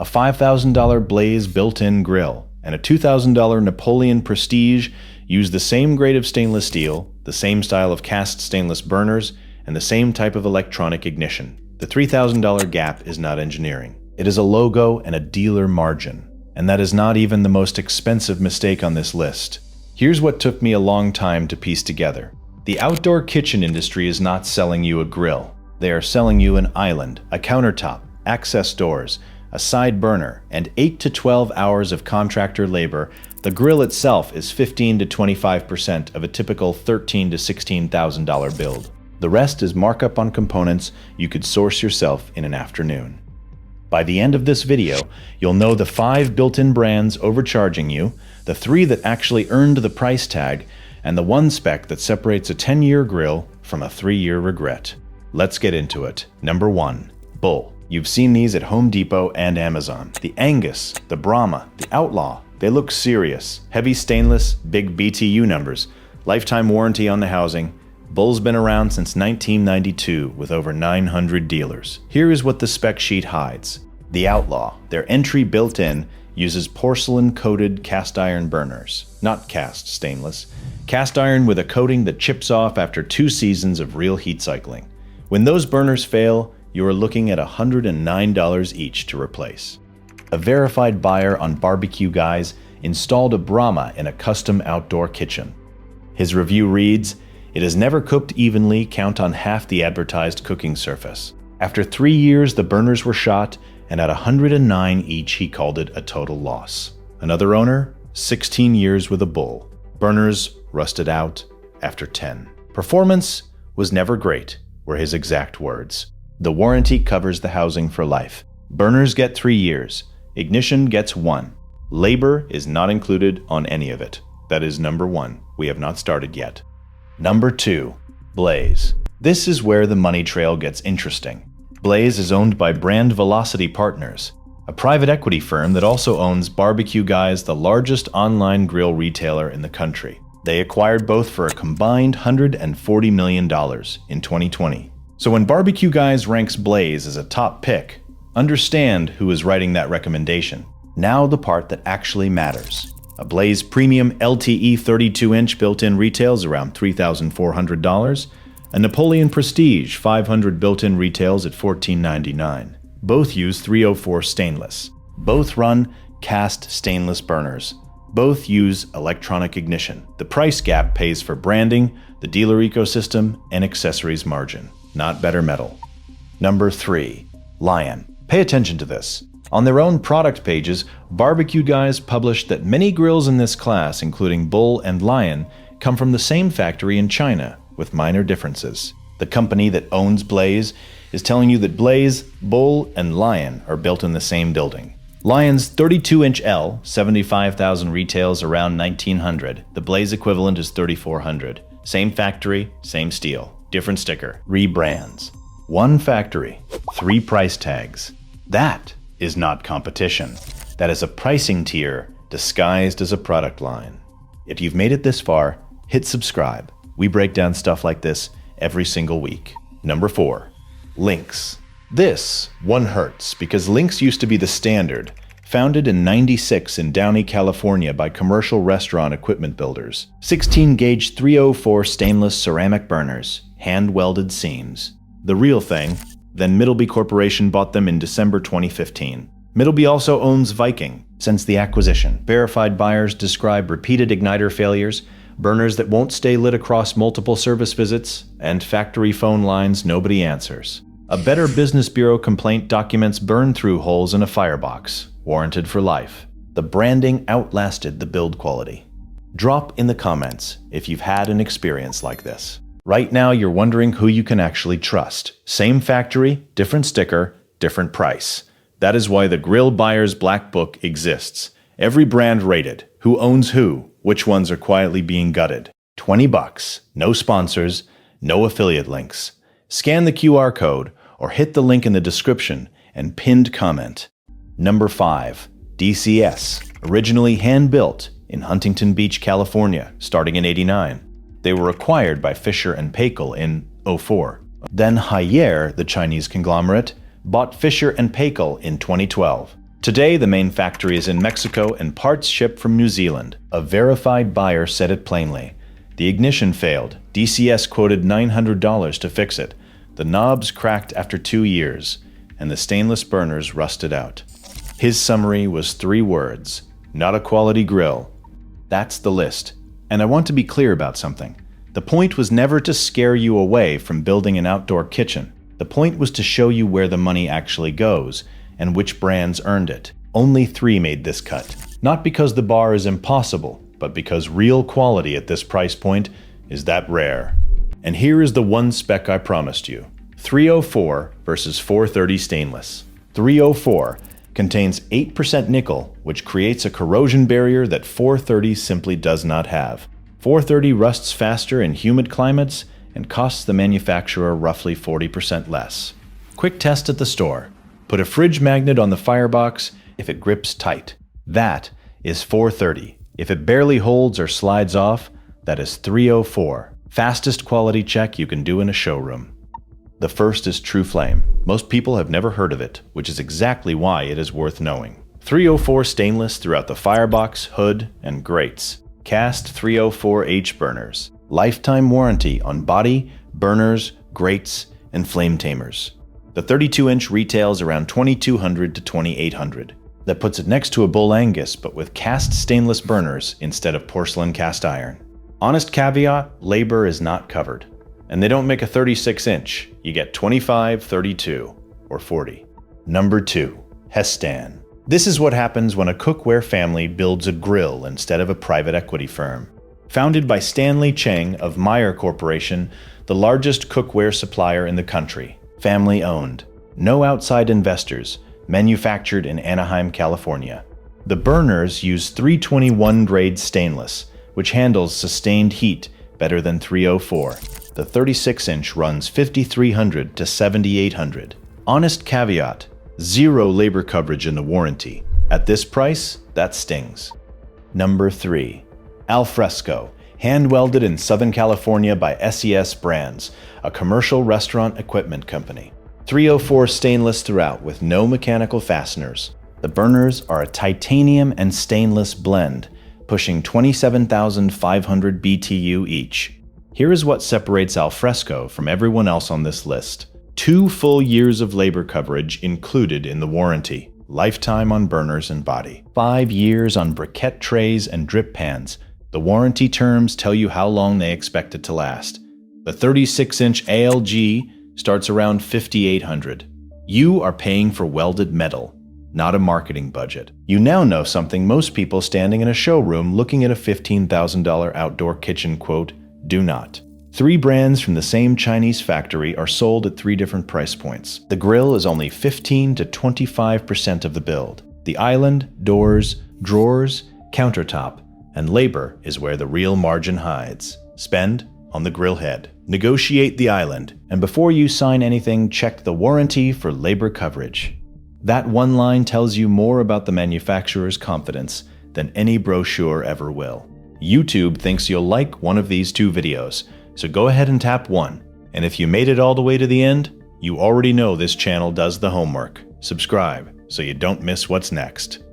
A $5,000 Blaze built-in grill and a $2,000 Napoleon Prestige use the same grade of stainless steel, the same style of cast stainless burners, and the same type of electronic ignition. The $3,000 gap is not engineering. It is a logo and a dealer margin. And that is not even the most expensive mistake on this list. Here's what took me a long time to piece together. The outdoor kitchen industry is not selling you a grill. They are selling you an island, a countertop, access doors, a side burner, and 8 to 12 hours of contractor labor. The grill itself is 15 to 25% of a typical $13,000 to $16,000 build. The rest is markup on components you could source yourself in an afternoon. By the end of this video, you'll know the 5 built-in brands overcharging you, the 3 that actually earned the price tag, and the 1 spec that separates a 10-year grill from a 3-year regret. Let's get into it. Number 1. Bull. You've seen these at Home Depot and Amazon. The Angus, the Brahma, the Outlaw. They look serious. Heavy stainless, big BTU numbers. Lifetime warranty on the housing. Bull's been around since 1992 with over 900 dealers. Here is what the spec sheet hides. The Outlaw, their entry built-in, uses porcelain-coated cast iron burners. Not cast stainless. Cast iron with a coating that chips off after 2 seasons of real heat cycling. When those burners fail, you are looking at $109 each to replace. A verified buyer on BBQGuys installed a Brahma in a custom outdoor kitchen. His review reads, "It is never cooked evenly, count on half the advertised cooking surface." After 3 years, the burners were shot, and at $109 each, he called it a total loss. Another owner, 16 years with a Bull. Burners rusted out after 10. "Performance was never great," were his exact words. The warranty covers the housing for life. Burners get 3 years. Ignition gets 1. Labor is not included on any of it. That is number 1. We have not started yet. Number 2. Blaze. This is where the money trail gets interesting. Blaze is owned by Brand Velocity Partners, a private equity firm that also owns BBQGuys, the largest online grill retailer in the country. They acquired both for a combined $140 million in 2020. So when BBQGuys ranks Blaze as a top pick, understand who is writing that recommendation. Now the part that actually matters. A Blaze Premium LTE 32-inch built-in retails around $3,400. A Napoleon Prestige 500 built-in retails at $1,499. Both use 304 stainless. Both run cast stainless burners. Both use electronic ignition. The price gap pays for branding, the dealer ecosystem, and accessories margin. Not better metal. Number 3. Lion. Pay attention to this. On their own product pages, BBQGuys published that many grills in this class, including Bull and Lion, come from the same factory in China, with minor differences. The company that owns Blaze is telling you that Blaze, Bull, and Lion are built in the same building. Lion's 32-inch L, 75,000 retails around $1,900. The Blaze equivalent is $3,400. Same factory, same steel. Different sticker. Rebrands. 1 factory. 3 price tags. That is not competition. That is a pricing tier disguised as a product line. If you've made it this far, hit subscribe. We break down stuff like this every single week. Number 4. Lynx. This one hurts because Lynx used to be the standard, founded in '96 in Downey, California by commercial restaurant equipment builders. 16-gauge 304 stainless ceramic burners, hand-welded seams. The real thing. Then Middleby Corporation bought them in December 2015. Middleby also owns Viking. Since the acquisition, verified buyers describe repeated igniter failures, burners that won't stay lit across multiple service visits, and factory phone lines nobody answers. A Better Business Bureau complaint documents burn-through holes in a firebox, warranted for life. The branding outlasted the build quality. Drop in the comments if you've had an experience like this. Right now you're wondering who you can actually trust. Same factory, different sticker, different price. That is why the Grill Buyer's Black Book exists. Every brand rated, who owns who, which ones are quietly being gutted. $20, no sponsors, no affiliate links. Scan the QR code or hit the link in the description and pinned comment. Number 5. DCS, originally hand-built in Huntington Beach, California, starting in '89. They were acquired by Fisher & Paykel in '04. Then Haier, the Chinese conglomerate, bought Fisher & Paykel in 2012. Today, the main factory is in Mexico and parts shipped from New Zealand. A verified buyer said it plainly. The ignition failed. DCS quoted $900 to fix it. The knobs cracked after 2 years, and the stainless burners rusted out. His summary was 3 words: not a quality grill. That's the list. And I want to be clear about something. The point was never to scare you away from building an outdoor kitchen. The point was to show you where the money actually goes and which brands earned it. Only 3 made this cut. Not because the bar is impossible, but because real quality at this price point is that rare. And here is the one spec I promised you. 304 versus 430 stainless. 304 contains 8% nickel, which creates a corrosion barrier that 430 simply does not have. 430 rusts faster in humid climates and costs the manufacturer roughly 40% less. Quick test at the store. Put a fridge magnet on the firebox if it grips tight. That is 430. If it barely holds or slides off, that is 304. Fastest quality check you can do in a showroom. The first is True Flame. Most people have never heard of it, which is exactly why it is worth knowing. 304 stainless throughout the firebox, hood, and grates. Cast 304H burners. Lifetime warranty on body, burners, grates, and flame tamers. The 32-inch retails around $2,200 to $2,800. That puts it next to a Bull Angus, but with cast stainless burners instead of porcelain cast iron. Honest caveat, labor is not covered. And they don't make a 36-inch. You get 25, 32, or 40. Number 2. Hestan. This is what happens when a cookware family builds a grill instead of a private equity firm. Founded by Stanley Cheng of Meyer Corporation, the largest cookware supplier in the country. Family owned. No outside investors. Manufactured in Anaheim, California. The burners use 321 grade stainless, which handles sustained heat better than 304. The 36-inch runs $5,300 to $7,800. Honest caveat, 0 labor coverage in the warranty. At this price, that stings. Number 3. Alfresco, hand-welded in Southern California by SES Brands, a commercial restaurant equipment company. 304 stainless throughout with no mechanical fasteners. The burners are a titanium and stainless blend, pushing 27,500 BTU each. Here is what separates Alfresco from everyone else on this list. 2 full years of labor coverage included in the warranty. Lifetime on burners and body. 5 years on briquette trays and drip pans. The warranty terms tell you how long they expect it to last. The 36-inch ALG starts around $5,800. You are paying for welded metal, not a marketing budget. You now know something most people standing in a showroom looking at a $15,000 outdoor kitchen quote do not. 3 brands from the same Chinese factory are sold at 3 different price points. The grill is only 15 to 25% of the build. The island, doors, drawers, countertop, and labor is where the real margin hides. Spend on the grill head. Negotiate the island, and before you sign anything, check the warranty for labor coverage. That one line tells you more about the manufacturer's confidence than any brochure ever will. YouTube thinks you'll like one of these 2 videos, so go ahead and tap 1. And if you made it all the way to the end, you already know this channel does the homework. Subscribe so you don't miss what's next.